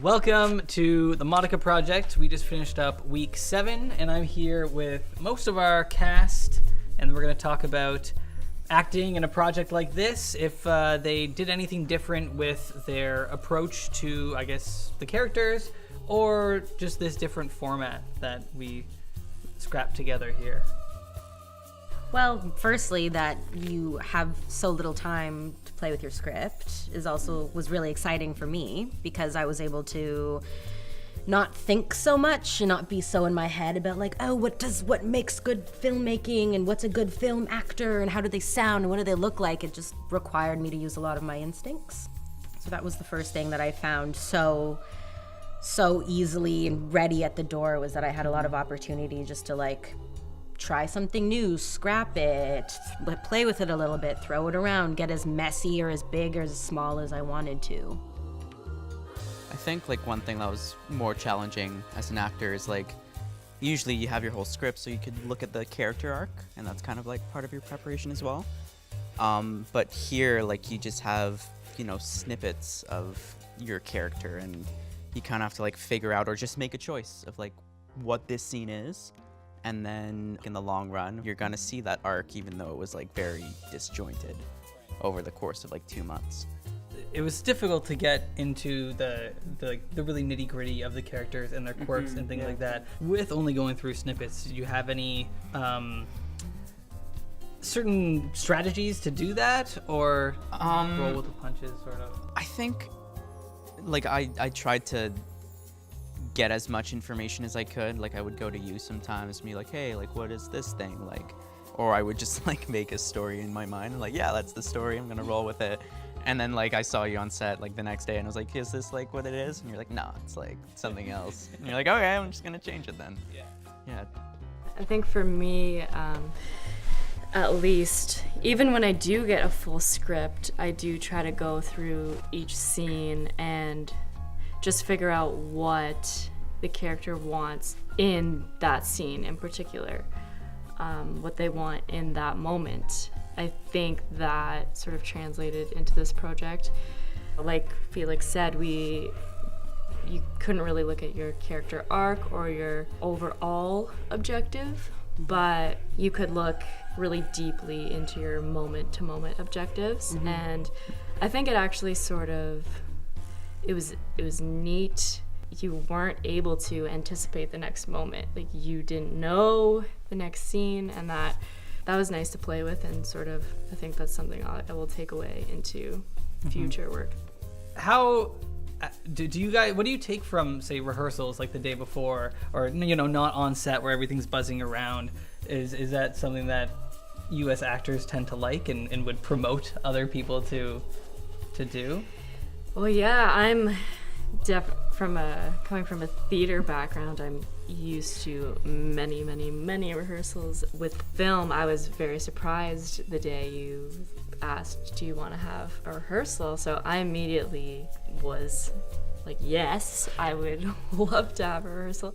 Welcome to the Modica project. We just finished up week 7, and I'm here with most of our cast, and we're going to talk about acting in a project like this, if they did anything different with their approach to, I guess, the characters, or just this different format that we scrapped together here. Well, firstly, that you have so little time to play with your script was really exciting for me, because I was able to not think so much and not be so in my head about like, oh, what makes good filmmaking and what's a good film actor and how do they sound and what do they look like. It just required me to use a lot of my instincts. So that was the first thing that I found so easily and ready at the door, was that I had a lot of opportunity just to like try something new, scrap it, play with it a little bit, throw it around, get as messy or as big or as small as I wanted to. I think like one thing that was more challenging as an actor is like, usually you have your whole script so you could look at the character arc, and that's kind of like part of your preparation as well. But here, like, you just have, snippets of your character, and you kind of have to like figure out or just make a choice of like what this scene is. And then in the long run, you're gonna see that arc, even though it was like very disjointed over the course of like 2 months. It was difficult to get into the really nitty gritty of the characters and their quirks and things like that. With only going through snippets, do you have any certain strategies to do that, or roll with the punches, sort of? I think, like, I tried to get as much information as I could. Like, I would go to you sometimes and be like, hey, like, what is this thing like? Or I would just like make a story in my mind and like, yeah, that's the story, I'm gonna roll with it. And then like I saw you on set like the next day and I was like, is this like what it is? And you're like, no, it's like something else. And you're like, okay, I'm just gonna change it then. Yeah. I think for me, at least, even when I do get a full script, I do try to go through each scene and just figure out what the character wants in that scene in particular, what they want in that moment. I think that sort of translated into this project. Like Felix said, you couldn't really look at your character arc or your overall objective, but you could look really deeply into your moment-to-moment objectives. And I think it actually it was neat. You weren't able to anticipate the next moment. Like, you didn't know the next scene, and that was nice to play with, and sort of, I think that's something I will take away into future work. How do you guys, what do you take from, say, rehearsals like the day before, or not on set where everything's buzzing around? Is that something that you as actors tend to like and would promote other people to do? Well, yeah, I'm coming from a theater background, I'm used to many, many, many rehearsals. With film, I was very surprised the day you asked, do you want to have a rehearsal? So I immediately was like, yes, I would love to have a rehearsal.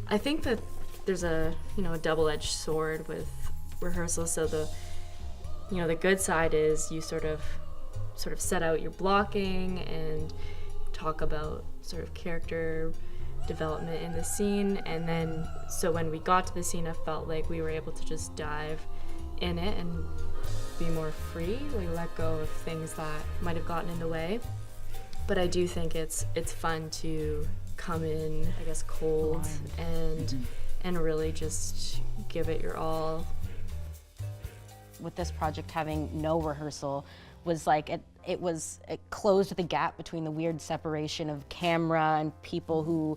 I think that there's a double-edged sword with rehearsals. So the good side is you sort of set out your blocking and talk about sort of character development in the scene, and then so when we got to the scene, I felt like we were able to just dive in it and be more free, like let go of things that might have gotten in the way. But I do think it's fun to come in, I guess, cold and really just give it your all. With this project having no rehearsal was like it closed the gap between the weird separation of camera and people who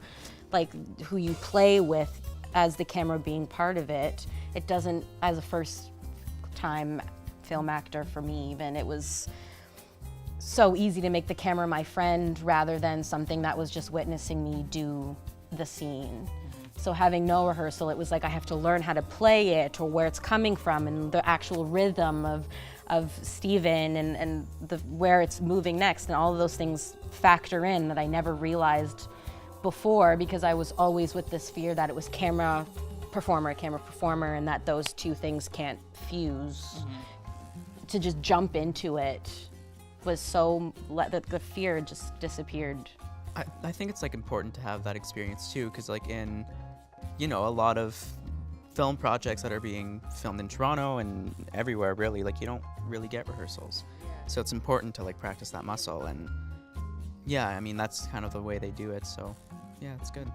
you play with as the camera being part of it. It doesn't, as a first time film actor for me even, it was so easy to make the camera my friend rather than something that was just witnessing me do the scene. So having no rehearsal, it was like I have to learn how to play it or where it's coming from and the actual rhythm of Steven and where it's moving next, and all of those things factor in that I never realized before, because I was always with this fear that it was camera performer, and that those two things can't fuse. To just jump into it was so, the fear just disappeared I think it's like important to have that experience too, because like in, you know, a lot of film projects that are being filmed in Toronto and everywhere really, like you don't really get rehearsals. So it's important to like practice that muscle, and yeah, I mean that's kind of the way they do it. So yeah, it's good.